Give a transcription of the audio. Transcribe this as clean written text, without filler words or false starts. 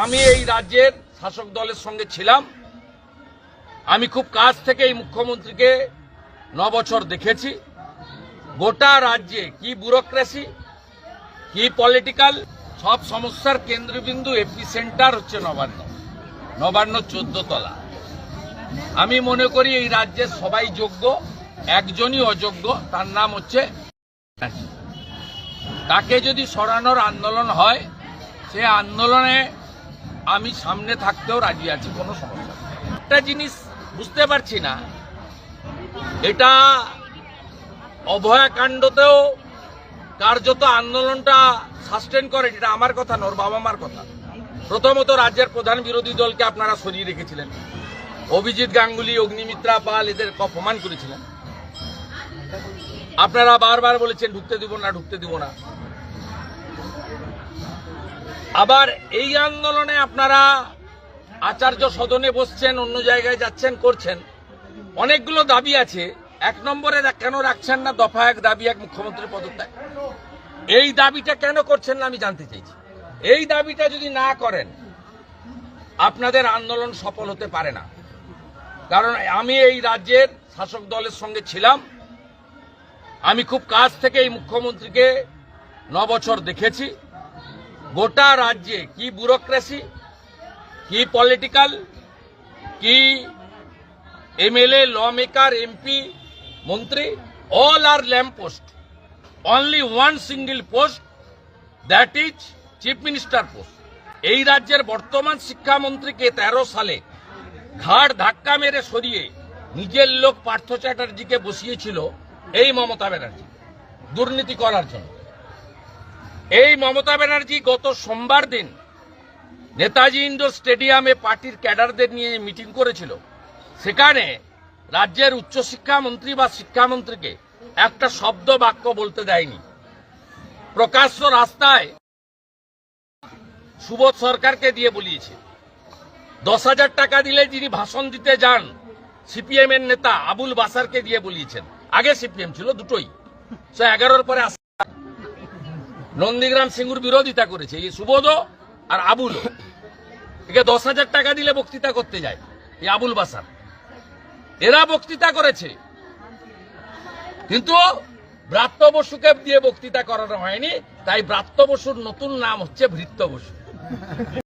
আমি এই রাজ্যের শাসক দলের সঙ্গে ছিলাম। আমি খুব কাছ থেকে এই মুখ্যমন্ত্রীকে 9 বছর দেখেছি। গোটা রাজ্যে কি ব্যুরোক্রেসি, কি পলিটিক্যাল, সব সমস্যার কেন্দ্রবিন্দু এপি সেন্টার হচ্ছে নবান্ন 14 তলা। আমি মনে করি এই রাজ্যের সবাই যোগ্য, একজনই অযোগ্য, তার নাম হচ্ছে তাকে যদি সরানোর আন্দোলন হয়, সে আন্দোলনে আমি সামনে থাকতেও রাজি আছি, কোনো সমস্যা নেই। একটা জিনিস বুঝতে পারছি না, এটা অভয়াকাণ্ডতেও কার্যত আন্দোলনটা সাস্টেন করে, এটা আমার কথা নয়, বাবা মার কথা। প্রথমত রাজ্যের প্রধান বিরোধী দলকে আপনারা সরিয়ে রেখেছিলেন, অভিজিৎ গাঙ্গুলি, অগ্নিমিত্রা পাল এদের অপমান করেছিলেন। আপনারা বারবার বলেছেন ঢুকতে দিব না, ঢুকতে দিব না। আবার এই আন্দোলনে আপনারা আচার্য সদনে বসছেন, অন্য জায়গায় যাচ্ছেন, করছেন। অনেকগুলো দাবি আছে। 1 নম্বরে কেন রাখছেন না দফা 1 দাবি 1 মুখ্যমন্ত্রীর পদত্যাগ? এই দাবিটা কেন করছেন না আমি জানতে চাইছি। এই দাবিটা যদি না করেন, আপনাদের আন্দোলন সফল হতে পারে না। কারণ আমি এই রাজ্যের শাসক দলের সঙ্গে ছিলাম। আমি খুব কাছ থেকে এই মুখ্যমন্ত্রীকে 9 বছর দেখেছি। গোটা রাজ্যে কি ব্যুরোক্রেসি, কি পলিটিক্যাল, কি এমএলএ, ল মেকার, এমপি, মন্ত্রী, all are lamp post. Only one single post, that is chief minister post. এই রাজ্যের বর্তমান শিক্ষামন্ত্রীকে 13 সালে ঘাড় ধাক্কা মেরে সরিয়ে নিজের লোক পার্থ চ্যাটার্জিকে বসিয়েছিল এই মমতা ব্যানার্জি, দুর্নীতি করার জন্য। এই মমতা ব্যানার্জি গত সোমবার দিন নেতাজি ইন্ডোর স্টেডিয়ামে পার্টির ক্যাডারদের নিয়ে মিটিং করেছিল। সেখানে রাজ্যের উচ্চশিক্ষামন্ত্রী বা শিক্ষামন্ত্রীকে একটা শব্দ বাক্য বলতে দেয়নি। প্রকাশ্য রাস্তায় সুবোধ সরকারকে দিয়ে বলিয়েছে। 10,000 টাকা দিলে যিনি ভাষণ দিতে যান সিপিএম এর নেতা আবুল বাসারকে দিয়ে বলিয়েছেন। আগে সিপিএম ছিল, দুটোই। 11-র পরে নন্দীগ্রাম সিঙ্গুর বিরোধিতা করেছে এই সুবোধও আর আবুলও। একে 10,000 টাকা দিলে বক্তৃতা করতে যায় এই আবুল বাসার। এরা বক্তৃতা করেছে, কিন্তু ব্রাত্য বসুকে দিয়ে বক্তৃতা করানো হয়নি। তাই ব্রাত্য বসুর নতুন নাম হচ্ছে ভৃত্য বসু।